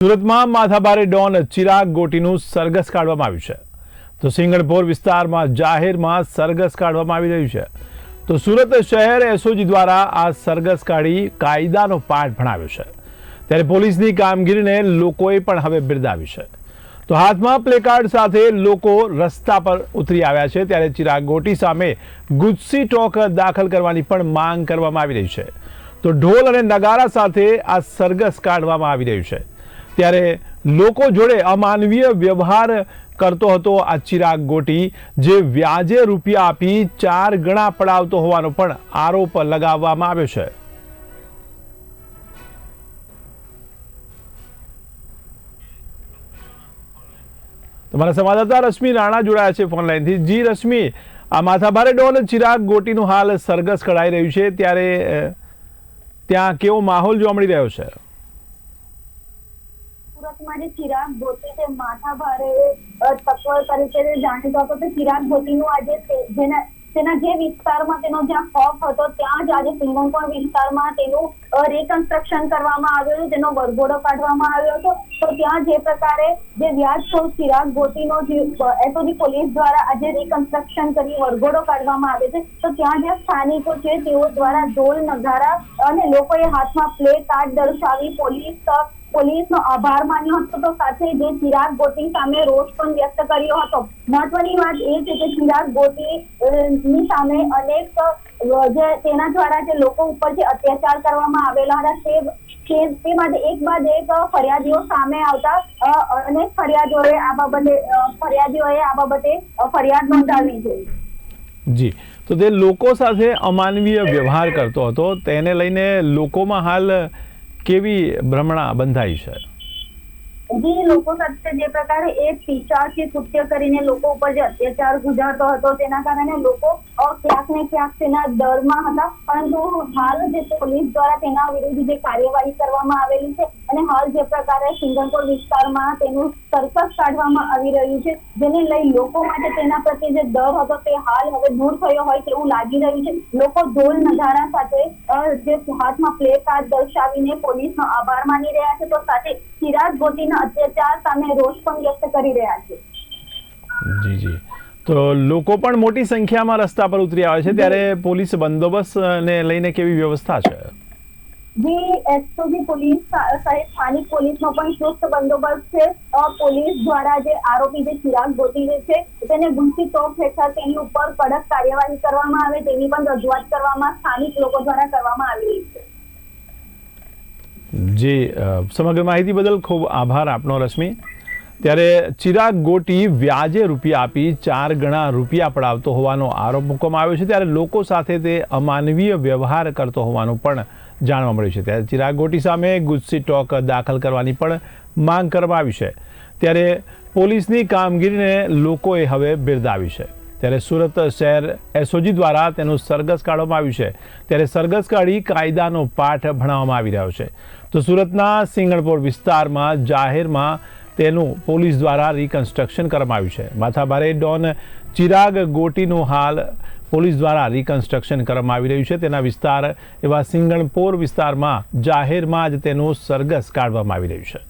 સુરતમાં માથાભારે ડોન ચિરાગ ગોટીનું સરઘસ કાઢવામાં આવ્યું છે તો સિંગણપોર વિસ્તારમાં જાહેરમાં સરઘસ કાઢવામાં આવી રહ્યું છે તો સુરત શહેર એસઓજી દ્વારા આ સરઘસ કાઢી કાયદાનો પાઠ ભણાવ્યો છે ત્યારે પોલીસની કામગીરીને લોકોએ પણ હવે બિરદાવી છે તો હાથમાં પ્લેકાર્ડ સાથે લોકો રસ્તા પર ઉતરી આવ્યા છે ત્યારે ચિરાગ ગોટી સામે ગુસ્સી ટોક દાખલ કરવાની પણ માંગ કરવામાં આવી રહી છે તો ઢોલ અને નગારા સાથે આ સરઘસ કાઢવામાં આવી રહ્યું છે ત્યારે લોકો જોડે અમાનવીય વ્યવહાર કરતો હતો આ ચિરાગ ગોટી જે વ્યાજે રૂપિયા આપી 4 ગણા પડાવતો હોવાનો પણ આરોપ લગાવવામાં આવ્યો છે। તમારા સંવાદદાતા રશ્મિ રાણા જોડાયા છે ફોન લાઈનથી। જી રશ્મિ, આ માથાભારે ડોન ચિરાગ ગોટીનું હાલ સરઘસ કઢાઈ રહ્યું છે ત્યારે ત્યાં કેવો માહોલ જોવા મળી રહ્યો છે? સુરતમાં જે ચિરાગ ગોટી છે માથાભારે તત્વ તરીકે જાણીતો હતો તે ચિરાગ ગોટીનું આજે તેના જે વિસ્તારમાં તેનો જ્યાં ખોફ હતો ત્યાં જ આજે સિંગણપોર વિસ્તારમાં તેનું રિકન્સ્ટ્રક્શન કરવામાં આવ્યું હતું, તેનો વરઘોડો કાઢવામાં આવ્યો હતો। તો ત્યાં જે પ્રકારે જે વ્યાજખોર ચિરાગ ગોટીનો એસઓજી પોલીસ દ્વારા આજે રિકન્સ્ટ્રક્શન કરી વરઘોડો કાઢવામાં આવે છે તો ત્યાં જે સ્થાનિકો છે તેઓ દ્વારા ઢોલ નગારા અને લોકોએ હાથમાં પ્લે કાર્ડ દર્શાવી પોલીસનો આભાર માન્યો હતો તો સાથે જે ચિરાગ ગોટી સામે રોષ પણ વ્યક્ત કર્યો હતો। મહત્વની વાત એ છે કે ચિરાગ ગોટી સામે અનેક જે તેના દ્વારા જે લોકો ઉપર જે અત્યાચાર કરવામાં આવેલા હતા તે માટે એક બાદ એક ફરિયાદીઓ સામે આવતા અનેક ફરિયાદીઓએ આ બાબતે ફરિયાદ નોંધાવી છે। જી, તો તે લોકો સાથે અમાનવીય વ્યવહાર કરતો હતો તેને લઈને લોકોમાં હાલ કેવી ભ્રમણા બંધાઈ છે? જે લોકો સાથે જે પ્રકારે એ પિશાચી કૃત્ય કરીને લોકો ઉપર જે અત્યાચાર ગુજારતો હતો તેના કારણે લોકો ક્યાંક ને ક્યાંક તેના ડરમાં હતા, પરંતુ હાલ જે પોલીસ દ્વારા તેના વિરુદ્ધ જે કાર્યવાહી કરવામાં આવેલી છે અને હાલ જે પ્રકારે સિંગણપોર વિસ્તારમાં તેનું સરઘસ કાઢવામાં આવી રહ્યું છે જેને લઈ લોકો માટે તેના પ્રત્યે જે ડર હતો તે હાલ હવે દૂર થયો હોય તેવું લાગી રહ્યું છે। લોકો ઢોલ નગારા સાથે જે હાથમાં પ્લે કાર્ડ દર્શાવીને પોલીસનો આભાર માની રહ્યા છે તો સાથે ચિરાગ ગોટીના અત્યાચાર સામે રોષ પણ વ્યક્ત કરી રહ્યા છે। જી જી, તો લોકો પણ મોટી સંખ્યામાં રસ્તા પર ઉતરી આવે છે ત્યારે પોલીસ બંદોબસ્તને લઈને કેવી વ્યવસ્થા છે? જી, એસઓજી પોલીસ સહિત સ્થાનિક પોલીસનો પણ ચુસ્ત બંદોબસ્ત છે। પોલીસ દ્વારા જે આરોપી જે ચિરાગ ગોટી છે તેને ગુસ્સી ટોક હેઠળ તેની ઉપર કડક કાર્યવાહી કરવામાં આવે તેની પણ રજૂઆત કરવામાં સ્થાનિક લોકો દ્વારા કરવામાં આવી રહી છે। જી, સમગ્ર માહિતી બદલ ખૂબ આભાર આપનો રશ્મિ। ત્યારે ચિરાગ ગોટી વ્યાજે રૂપિયા આપી 4 ગણા રૂપિયા પડાવતો હોવાનો આરોપ મૂકવામાં આવ્યો છે ત્યારે લોકો સાથે તે અમાનવીય વ્યવહાર કરતો હોવાનું પણ જાણવા મળ્યું છે। ત્યારે ચિરાગ ગોટી સામે ગુસ્સી ટોક દાખલ કરવાની પણ માંગ કરવામાં આવી છે ત્યારે પોલીસની કામગીરીને લોકોએ હવે બિરદાવી છે ત્યારે સુરત શહેર એસઓજી દ્વારા તેનું સરઘસ કાઢવામાં આવ્યું છે ત્યારે સરઘસ કાઢી કાયદાનો પાઠ ભણાવવામાં આવી રહ્યો છે તો સુરતના સિંગણપોર વિસ્તારમાં જાહેરમાં તેનું પોલીસ દ્વારા રિકન્સ્ટ્રક્શન કરવામાં આવ્યું છે। માથાભારે ડોન ચિરાગ ગોટીનું હાલ પોલીસ દ્વારા રિકન્સ્ટ્રક્શન કરવામાં આવી રહ્યું છે તેના વિસ્તાર એવા સિંગણપોર વિસ્તારમાં જાહેરમાં જ તેનું સરઘસ કાઢવામાં આવી રહ્યું છે।